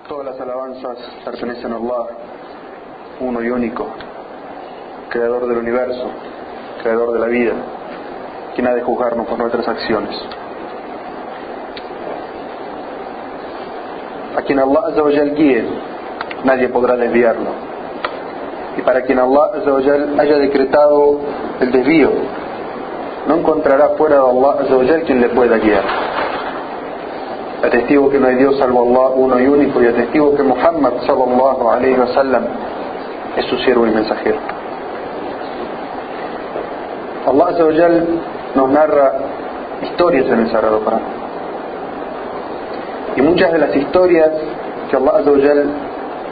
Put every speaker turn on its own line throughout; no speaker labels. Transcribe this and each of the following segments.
Todas las alabanzas pertenecen a Allah, uno y único, creador del universo, creador de la vida, quien ha de juzgarnos por nuestras acciones. A quien Allah Azza wa Jal guíe, nadie podrá desviarlo. Y para quien Allah Azza wa Jal haya decretado el desvío, no encontrará fuera de Allah Azza wa Jal quien le pueda guiar. Atestigo que no hay Dios salvo Allah, uno y único, y atestigo que Muhammad sallallahu alayhi wa sallam es su siervo y mensajero. Allah Azza wa Jal nos narra historias en el Sagrado Corán. Y muchas de las historias que Allah Azza wa Jal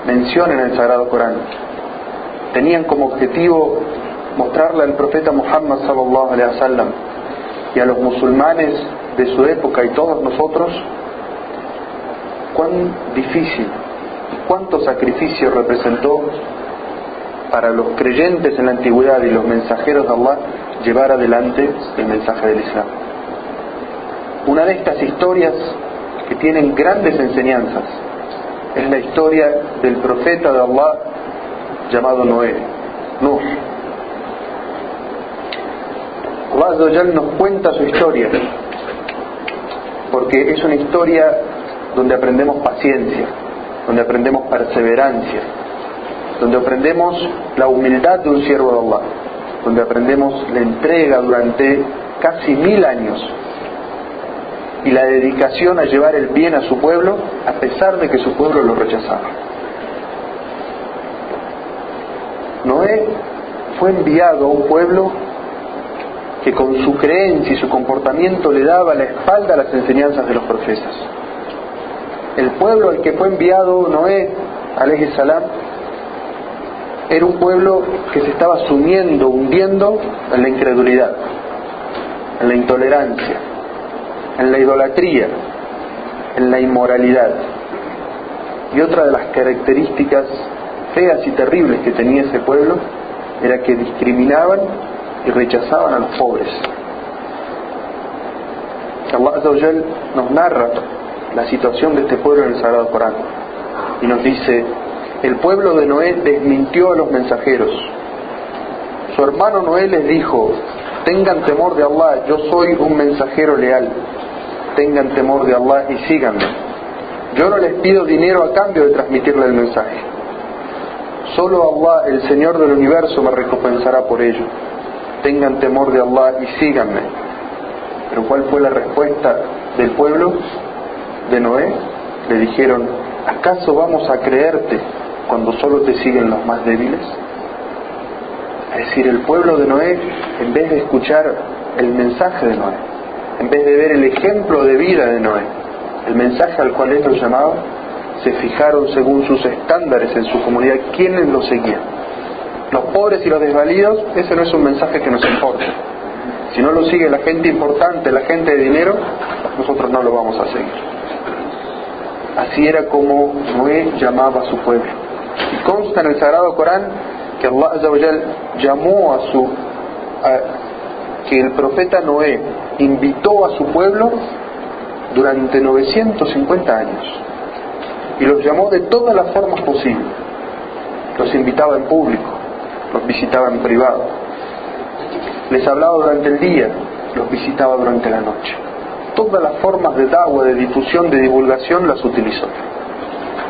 menciona en el Sagrado Corán tenían como objetivo mostrarle al profeta Muhammad sallallahu alayhi wa sallam y a los musulmanes de su época y todos nosotros cuán difícil y cuánto sacrificio representó para los creyentes en la antigüedad y los mensajeros de Allah llevar adelante el mensaje del Islam. Una de estas historias que tienen grandes enseñanzas es la historia del profeta de Allah llamado Noé, Nuh. Allah Azza wa Jal nos cuenta su historia porque es una historia donde aprendemos paciencia, donde aprendemos perseverancia, donde aprendemos la humildad de un siervo de Allah, donde aprendemos la entrega durante casi 1000 años y la dedicación a llevar el bien a su pueblo a pesar de que su pueblo lo rechazaba. Noé fue enviado a un pueblo que con su creencia y su comportamiento le daba la espalda a las enseñanzas de los profetas. El pueblo al que fue enviado Noé, alayhi salam, era un pueblo que se estaba sumiendo, hundiendo en la incredulidad, en la intolerancia, en la idolatría, en la inmoralidad. Y otra de las características feas y terribles que tenía ese pueblo era que discriminaban y rechazaban a los pobres. Allah Azza wa Jal nos narra la situación de este pueblo en el Sagrado Corán y nos dice: el pueblo de Noé desmintió a los mensajeros. Su hermano Noé les dijo: tengan temor de Allah, yo soy un mensajero leal, tengan temor de Allah y síganme. Yo no les pido dinero a cambio de transmitirle el mensaje. Solo Allah, el Señor del universo, me recompensará por ello. Tengan temor de Allah y síganme. Pero ¿cuál fue la respuesta del pueblo de Noé? Le dijeron: ¿acaso vamos a creerte cuando solo te siguen los más débiles? Es decir, el pueblo de Noé, en vez de escuchar el mensaje de Noé, en vez de ver el ejemplo de vida de Noé, el mensaje al cual él los llamaba, se fijaron según sus estándares en su comunidad quiénes lo seguían. Los pobres y los desvalidos, ese no es un mensaje que nos importa. Si no lo sigue la gente importante, la gente de dinero, nosotros no lo vamos a seguir. Así era como Noé llamaba a su pueblo. Y consta en el Sagrado Corán que Allah Azza wa Jal llamó que el profeta Noé invitó a su pueblo durante 950 años. Y los llamó de todas las formas posibles. Los invitaba en público, los visitaba en privado, les hablaba durante el día, los visitaba durante la noche. Todas las formas de da'wa, de difusión, de divulgación las utilizó.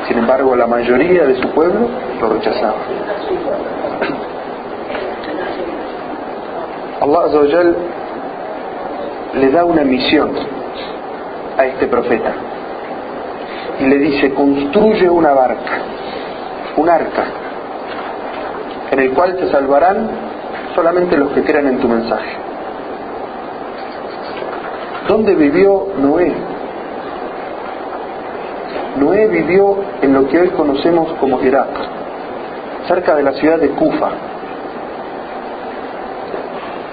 Sin embargo, la mayoría de su pueblo lo rechazaba. Allah Azza wa Jal le da una misión a este profeta y le dice: construye una barca, un arca, en el cual se salvarán solamente los que crean en tu mensaje. ¿Dónde vivió Noé? Noé vivió en lo que hoy conocemos como Irak, cerca de la ciudad de Kufa.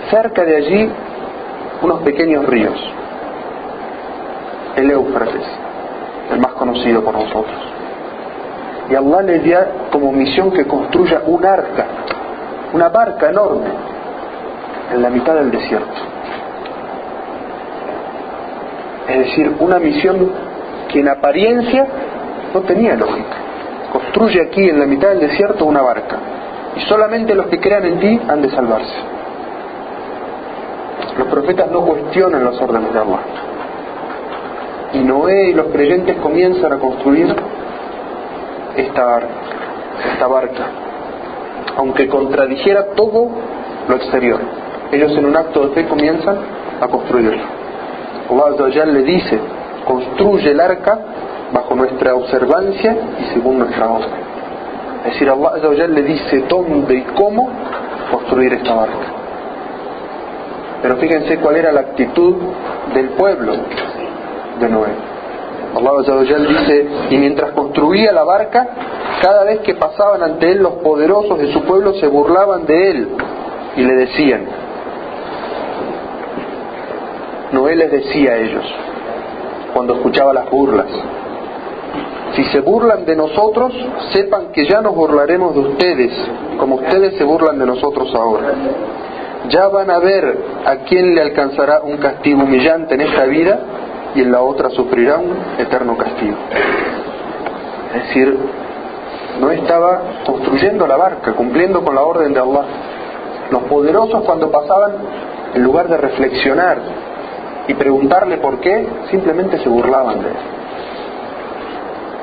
Cerca de allí, unos pequeños ríos, el Éufrates, el más conocido por nosotros. Y Allah le dio como misión que construya un arca, una barca enorme, en la mitad del desierto. Es decir, una misión que en apariencia No tenía lógica. Construye aquí en la mitad del desierto una barca, y solamente los que crean en ti han de salvarse. Los profetas no cuestionan las órdenes de Allah. Y Noé y los creyentes comienzan a construir esta barca, aunque contradijera todo lo exterior. Ellos en un acto de fe comienzan a construirlo. Allah Azza wa Jalla le dice: construye el arca bajo nuestra observancia y según nuestra orden. Es decir, Allah Azza wa Jalla le dice dónde y cómo construir esta barca. Pero fíjense cuál era la actitud del pueblo de Noé. Allah Azza wa Jalla dice: y mientras construía la barca, cada vez que pasaban ante él los poderosos de su pueblo se burlaban de él y le decían. Noé les decía a ellos, cuando escuchaba las burlas: si se burlan de nosotros, sepan que ya nos burlaremos de ustedes, como ustedes se burlan de nosotros ahora. Ya van a ver a quién le alcanzará un castigo humillante en esta vida y en la otra sufrirá un eterno castigo. Es decir, no estaba construyendo la barca, cumpliendo con la orden de Allah. Los poderosos, cuando pasaban, en lugar de reflexionar y preguntarle por qué, simplemente se burlaban de él.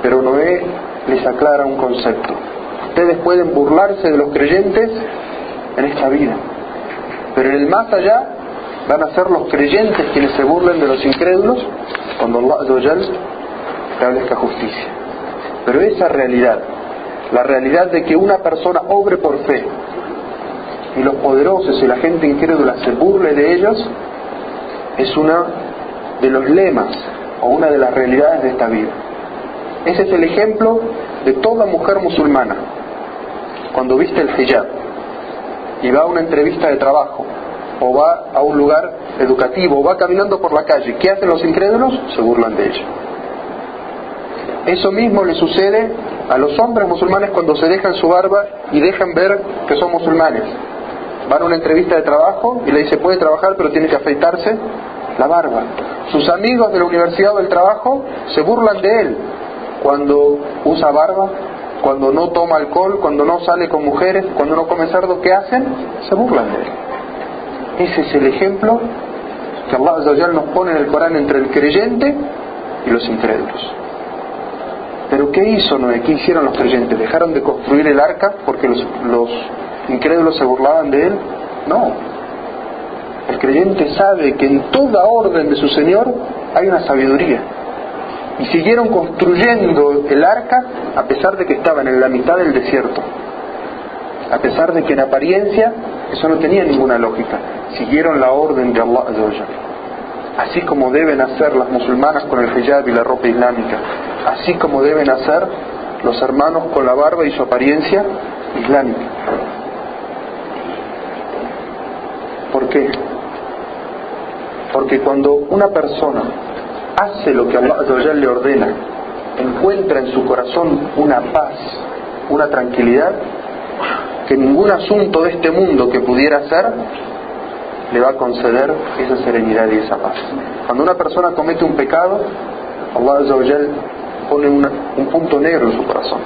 Pero Noé les aclara un concepto: ustedes pueden burlarse de los creyentes en esta vida, pero en el más allá van a ser los creyentes quienes se burlen de los incrédulos cuando Allah Azza wa Jalla establezca justicia. Pero esa realidad, la realidad de que una persona obre por fe y los poderosos y la gente incrédula se burle de ellos, es uno de los lemas o una de las realidades de esta vida. Ese es el ejemplo de toda mujer musulmana. Cuando viste el hijab y va a una entrevista de trabajo, o va a un lugar educativo, o va caminando por la calle, ¿qué hacen los incrédulos? Se burlan de ella. Eso mismo le sucede a los hombres musulmanes cuando se dejan su barba y dejan ver que son musulmanes. Van a una entrevista de trabajo y le dice: puede trabajar, pero tiene que afeitarse la barba. Sus amigos de la universidad o del trabajo se burlan de él cuando usa barba, cuando no toma alcohol, cuando no sale con mujeres, cuando no come cerdo. ¿Qué hacen? Se burlan de él. Ese es el ejemplo que Allah Azza wa Jalla nos pone en el Corán entre el creyente y los incrédulos. Pero ¿qué hizo Noé? ¿Qué hicieron los creyentes? ¿Dejaron de construir el arca porque los incrédulos se burlaban de él? No. El creyente sabe que en toda orden de su Señor hay una sabiduría. Y siguieron construyendo el arca a pesar de que estaban en la mitad del desierto. A pesar de que en apariencia eso no tenía ninguna lógica. Siguieron la orden de Allah Azza wa Jalla. Así como deben hacer las musulmanas con el hijab y la ropa islámica, así como deben hacer los hermanos con la barba y su apariencia islámica. ¿Por qué? Porque cuando una persona hace lo que Allah Azza wa Jalla le ordena, encuentra en su corazón una paz, una tranquilidad que ningún asunto de este mundo que pudiera hacer le va a conceder esa serenidad y esa paz. Cuando una persona comete un pecado, Allah Azza wa Jalla pone un punto negro en su corazón,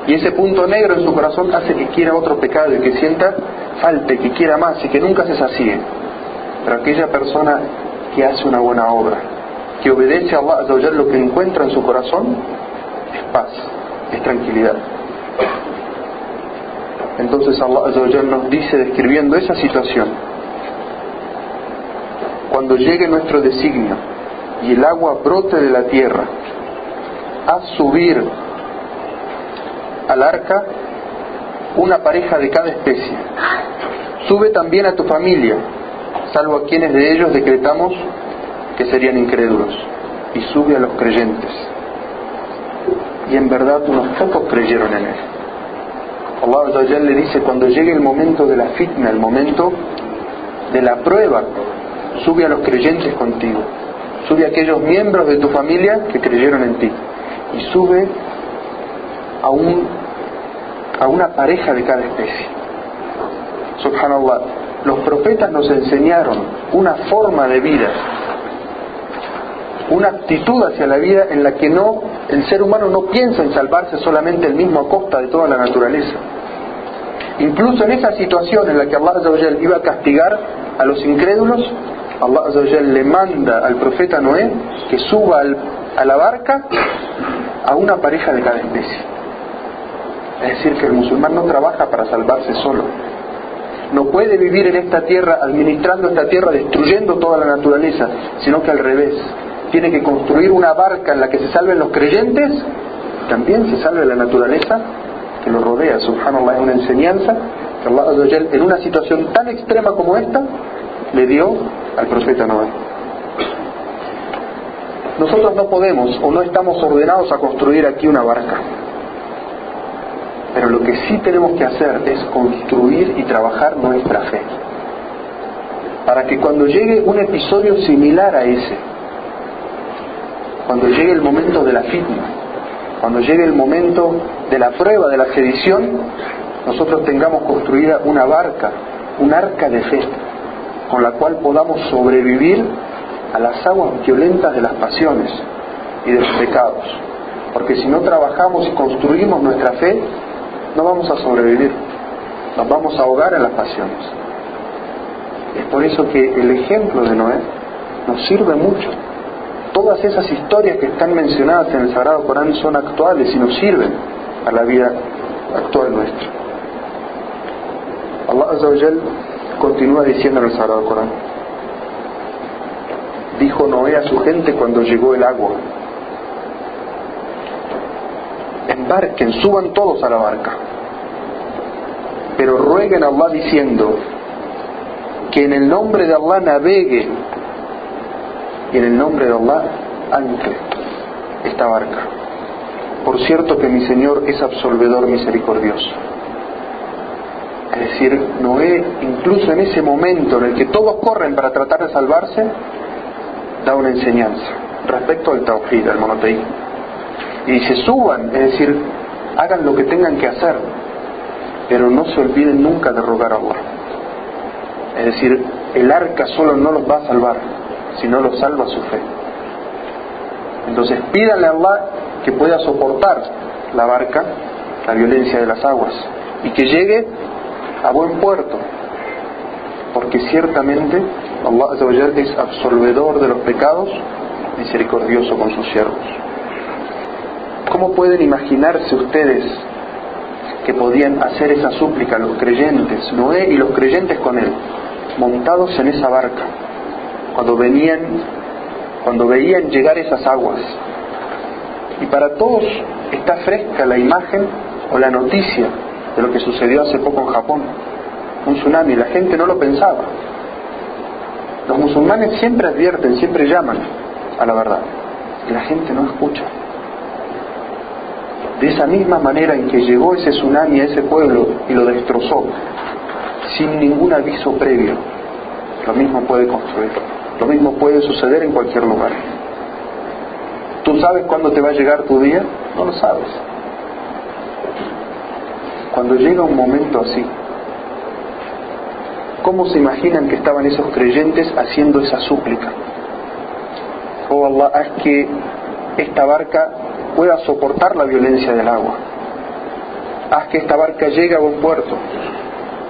y ese punto negro en su corazón hace que quiera otro pecado y que sienta falta y que quiera más y que nunca se sacie. Pero aquella persona que hace una buena obra, que obedece a Allah Azza wa Jalla, lo que encuentra en su corazón es paz, es tranquilidad. Entonces Allah Azza wa Jalla nos dice, describiendo esa situación: cuando llegue nuestro designio y el agua brote de la tierra, haz subir al arca una pareja de cada especie. Sube también a tu familia, salvo a quienes de ellos decretamos que serían incrédulos, y sube a los creyentes. Y en verdad unos pocos creyeron en él. Allah Azza wa Jalla le dice: cuando llegue el momento de la fitna, el momento de la prueba, sube a los creyentes contigo, sube a aquellos miembros de tu familia que creyeron en ti, y sube a una pareja de cada especie. Subhanallah, los profetas nos enseñaron una forma de vida, una actitud hacia la vida en la que no El ser humano no piensa en salvarse solamente él mismo a costa de toda la naturaleza. Incluso en esa situación en la que Allah Azza wa Jal iba a castigar a los incrédulos, Allah Azza wa Jal le manda al profeta Noé que suba a la barca a una pareja de cada especie. Es decir, que el musulmán no trabaja para salvarse solo. No puede vivir en esta tierra, administrando esta tierra, destruyendo toda la naturaleza, sino que al revés. Tiene que construir una barca en la que se salven los creyentes, también se salve la naturaleza que lo rodea. Subhanallah, es una enseñanza que Allah Azza wa Jal, en una situación tan extrema como esta, le dio al profeta Noé. Nosotros no podemos o no estamos ordenados a construir aquí una barca, pero lo que sí tenemos que hacer es construir y trabajar nuestra fe, para que cuando llegue un episodio similar a ese, cuando llegue el momento de la fitna, cuando llegue el momento de la prueba, de la sedición, nosotros tengamos construida una barca, un arca de fe, con la cual podamos sobrevivir a las aguas violentas de las pasiones y de los pecados. Porque si no trabajamos y construimos nuestra fe, no vamos a sobrevivir, nos vamos a ahogar en las pasiones. Es por eso que el ejemplo de Noé nos sirve mucho. Todas esas historias que están mencionadas en el Sagrado Corán son actuales y nos sirven a la vida actual nuestra. Allah Azza wa Jal continúa diciendo en el Sagrado Corán: dijo Noé a su gente cuando llegó el agua: embarquen, suban todos a la barca, pero rueguen a Allah diciendo que en el nombre de Allah navegue y en el nombre de Allah ancle esta barca. Por cierto que mi Señor es absolvedor misericordioso. Es decir, Noé, incluso en ese momento en el que todos corren para tratar de salvarse, da una enseñanza respecto al tawhid, al monoteísmo. Y dice: suban, es decir, hagan lo que tengan que hacer, pero no se olviden nunca de rogar a Allah. Es decir, el arca solo no los va a salvar, sino los salva su fe. Entonces pídanle a Allah que pueda soportar la barca, la violencia de las aguas, y que llegue a buen puerto, porque ciertamente Allah Azza wa Jal es absolvedor de los pecados, misericordioso con sus siervos. ¿Cómo pueden imaginarse ustedes que podían hacer esa súplica los creyentes, Noé y los creyentes con él, montados en esa barca, cuando veían llegar esas aguas? Y para todos está fresca la imagen o la noticia de lo que sucedió hace poco en Japón, un tsunami. La gente no lo pensaba. Los musulmanes siempre advierten, siempre llaman a la verdad, y la gente no escucha. De esa misma manera en que llegó ese tsunami a ese pueblo y lo destrozó sin ningún aviso previo, lo mismo puede construir, lo mismo puede suceder en cualquier lugar. ¿Tú sabes cuándo te va a llegar tu día? No lo sabes. Cuando llega un momento así, ¿cómo se imaginan que estaban esos creyentes haciendo esa súplica? Oh Allah, haz que esta barca pueda soportar la violencia del agua. Haz que esta barca llegue a buen puerto,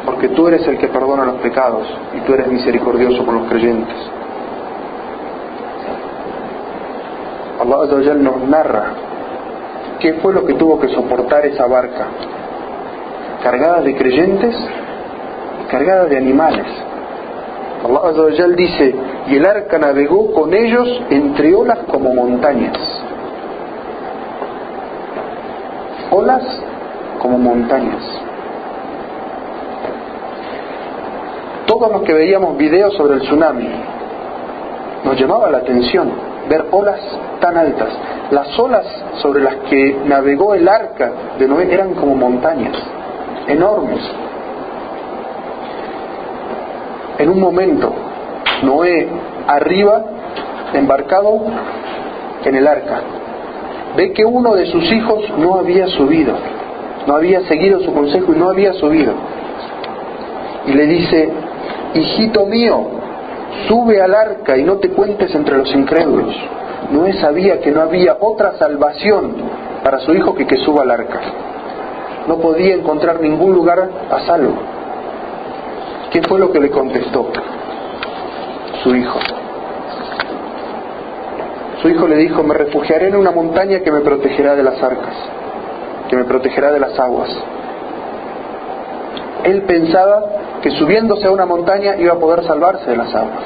porque tú eres el que perdona los pecados y tú eres misericordioso con los creyentes. Allah Azza wa Jal nos narra qué fue lo que tuvo que soportar esa barca, cargada de creyentes y cargada de animales. Allah Azza wa Jal dice: y el arca navegó con ellos entre olas como montañas. Olas como montañas. Todos los que veíamos videos sobre el tsunami, nos llamaba la atención ver olas tan altas. Las olas sobre las que navegó el arca de Noé eran como montañas, enormes. En un momento, Noé arriba, embarcado en el arca, ve que uno de sus hijos no había subido, no había seguido su consejo y no había subido. Y le dice: hijito mío, sube al arca y no te cuentes entre los incrédulos. Noé sabía que no había otra salvación para su hijo que suba al arca. No podía encontrar ningún lugar a salvo. ¿Qué fue lo que le contestó su hijo? Su hijo le dijo: me refugiaré en una montaña que me protegerá de las arcas, que me protegerá de las aguas. Él pensaba que subiéndose a una montaña iba a poder salvarse de las aguas.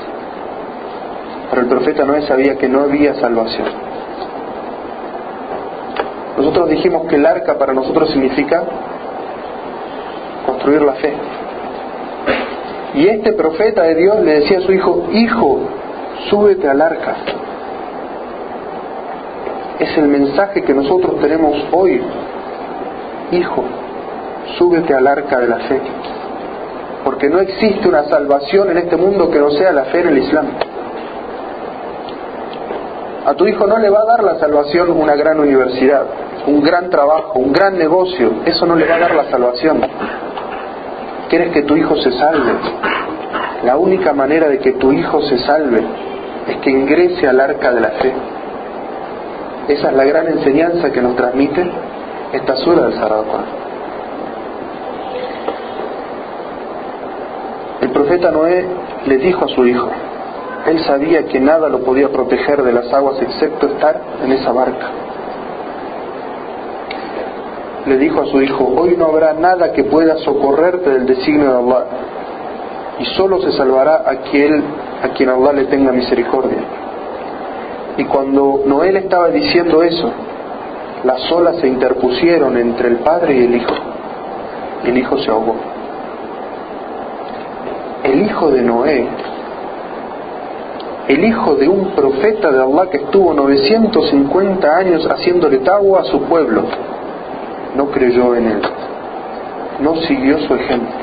Pero el profeta Noé sabía que no había salvación. Nosotros dijimos que el arca para nosotros significa construir la fe. Y este profeta de Dios le decía a su hijo: hijo, súbete al arca. Es el mensaje que nosotros tenemos hoy. Hijo, súbete al arca de la fe. Porque no existe una salvación en este mundo que no sea la fe en el Islam. A tu hijo no le va a dar la salvación una gran universidad, un gran trabajo, un gran negocio. Eso no le va a dar la salvación. ¿Quieres que tu hijo se salve? La única manera de que tu hijo se salve es que ingrese al arca de la fe. Esa es la gran enseñanza que nos transmite esta sura del Sagrado Corán. El profeta Noé le dijo a su hijo, él sabía que nada lo podía proteger de las aguas excepto estar en esa barca. Le dijo a su hijo: hoy no habrá nada que pueda socorrerte del designio de Allah, y solo se salvará a quien Allah le tenga misericordia. Y cuando Noé le estaba diciendo eso, las olas se interpusieron entre el padre y el hijo, y el hijo se ahogó. El hijo de Noé, el hijo de un profeta de Allah que estuvo 950 años haciéndole tagua a su pueblo, no creyó en él, no siguió su ejemplo.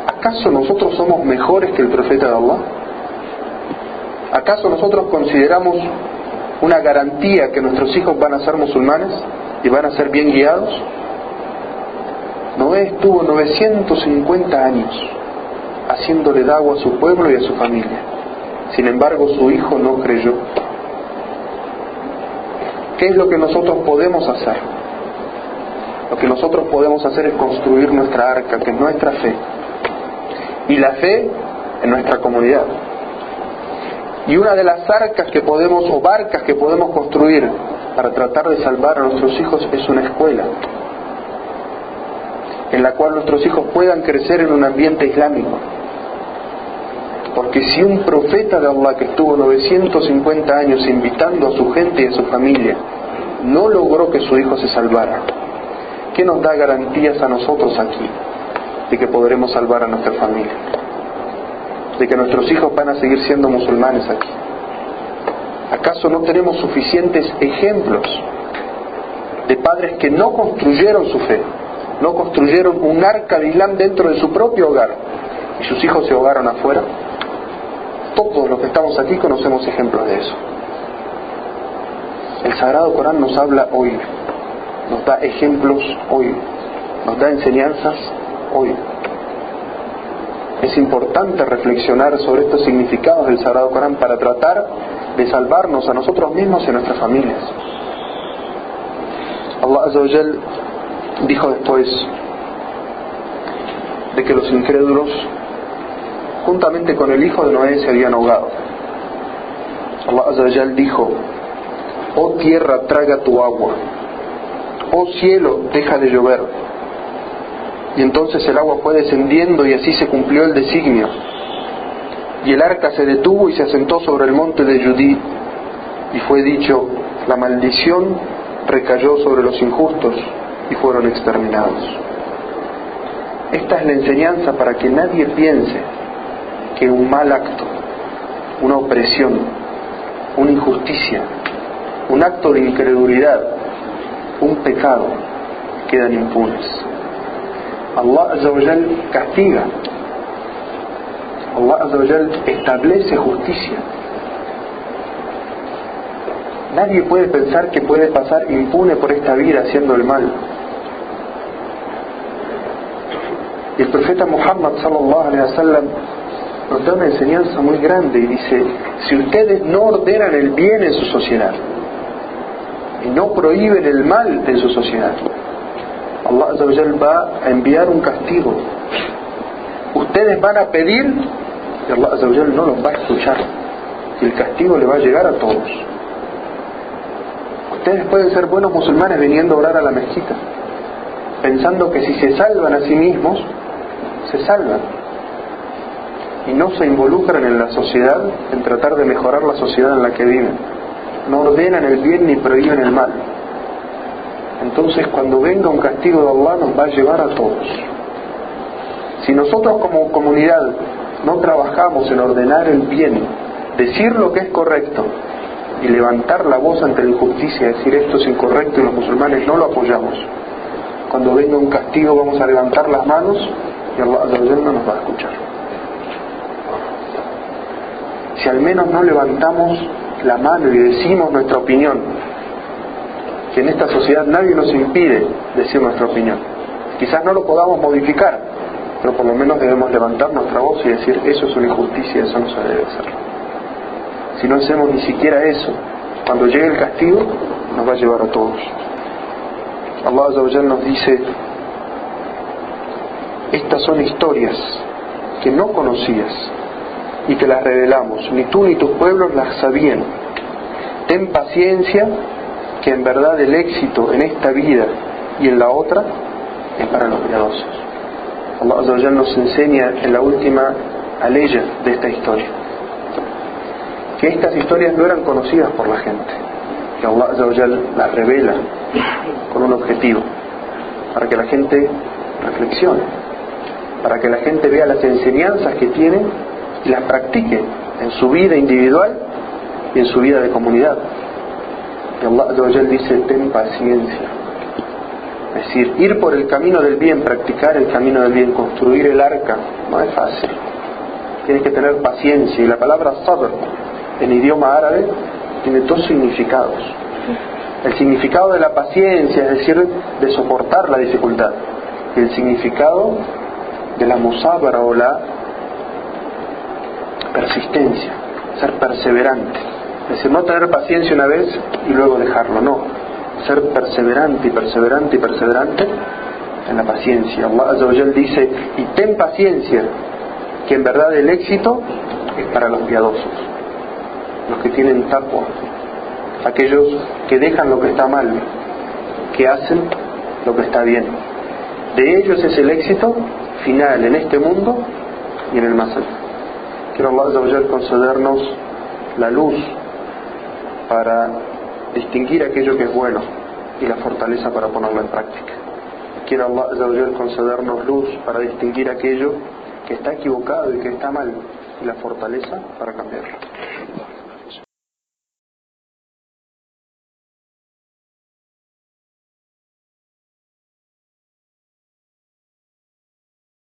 ¿Acaso nosotros somos mejores que el profeta de Allah? ¿Acaso nosotros consideramos una garantía que nuestros hijos van a ser musulmanes y van a ser bien guiados? Noé estuvo 950 años haciéndole dawa a su pueblo y a su familia. Sin embargo, su hijo no creyó. ¿Qué es lo que nosotros podemos hacer? Lo que nosotros podemos hacer es construir nuestra arca, que es nuestra fe. Y la fe en nuestra comunidad. Y una de las arcas que podemos, o barcas que podemos construir para tratar de salvar a nuestros hijos, es una escuela, en la cual nuestros hijos puedan crecer en un ambiente islámico. Porque si un profeta de Allah que estuvo 950 años invitando a su gente y a su familia no logró que su hijo se salvara, ¿qué nos da garantías a nosotros aquí de que podremos salvar a nuestra familia? De que nuestros hijos van a seguir siendo musulmanes aquí. ¿Acaso no tenemos suficientes ejemplos de padres que no construyeron su fe, no construyeron un arca de Islam dentro de su propio hogar y sus hijos se ahogaron afuera? Todos los que estamos aquí conocemos ejemplos de eso. El Sagrado Corán nos habla hoy, nos da ejemplos hoy, nos da enseñanzas hoy. Es importante reflexionar sobre estos significados del Sagrado Corán para tratar de salvarnos a nosotros mismos y a nuestras familias. Allah Azza wa Jal dijo después de que los incrédulos, juntamente con el hijo de Noé, se habían ahogado. Allah Azza wa Jal dijo: oh tierra, traga tu agua, oh cielo, deja de llover. Y entonces el agua fue descendiendo y así se cumplió el designio. Y el arca se detuvo y se asentó sobre el monte de Judí. Y fue dicho: la maldición recayó sobre los injustos y fueron exterminados. Esta es la enseñanza para que nadie piense que un mal acto, una opresión, una injusticia, un acto de incredulidad, un pecado, quedan impunes. Allah Azza wa Jal castiga. Allah Azza wa Jal establece justicia. Nadie puede pensar que puede pasar impune por esta vida haciendo el mal. Y el profeta Muhammad sallallahu alaihi wasallam nos da una enseñanza muy grande y dice: si ustedes no ordenan el bien en su sociedad y no prohíben el mal en su sociedad, Allah Azza wa Jal va a enviar un castigo. Ustedes van a pedir y Allah Azza wa Jal no los va a escuchar, y el castigo le va a llegar a todos. Ustedes pueden ser buenos musulmanes viniendo a orar a la mezquita, pensando que si se salvan a sí mismos, se salvan, y no se involucran en la sociedad, en tratar de mejorar la sociedad en la que viven. No ordenan el bien ni prohíben el mal. Entonces, cuando venga un castigo de Allah, nos va a llevar a todos. Si nosotros como comunidad no trabajamos en ordenar el bien, decir lo que es correcto y levantar la voz ante la injusticia, decir esto es incorrecto y los musulmanes no lo apoyamos, cuando venga un castigo vamos a levantar las manos y Allah Azza wa Jalla no nos va a escuchar. Si al menos no levantamos la mano y decimos nuestra opinión, que en esta sociedad nadie nos impide decir nuestra opinión, quizás no lo podamos modificar, pero por lo menos debemos levantar nuestra voz y decir: eso es una injusticia, eso no se debe hacer. Si no hacemos ni siquiera eso, cuando llegue el castigo nos va a llevar a todos. Allah Azza wa Jalla nos dice: estas son historias que no conocías y te las revelamos, ni tú ni tus pueblos las sabían. Ten paciencia, que en verdad el éxito en esta vida y en la otra es para los piadosos. Allah Azza wa Jalla nos enseña en la última aleya de esta historia que estas historias no eran conocidas por la gente, que Allah Azza wa Jalla las revela con un objetivo, para que la gente reflexione, para que la gente vea las enseñanzas que tiene y las practique en su vida individual y en su vida de comunidad. Y Allah Azza wa Jalla dice: ten paciencia. Es decir, ir por el camino del bien, practicar el camino del bien, construir el arca, no es fácil. Tienes que tener paciencia. Y la palabra sabr en idioma árabe tiene dos significados. El significado de la paciencia, es decir, de soportar la dificultad, y el significado de la musabara o la persistencia, ser perseverante. Es decir, no tener paciencia una vez y luego dejarlo, no. Ser perseverante y perseverante y perseverante en la paciencia. Allah Azza wa Jalla dice: y ten paciencia, que en verdad el éxito es para los piadosos, los que tienen taqwa, aquellos que dejan lo que está mal, que hacen lo que está bien. De ellos es el éxito final en este mundo y en el más allá. Quiero Allah Azza wa Jalla concedernos la luz para distinguir aquello que es bueno y la fortaleza para ponerlo en práctica. Quiero Allah Azza wa Jalla concedernos luz para distinguir aquello que está equivocado y que está mal, y la fortaleza para cambiarlo.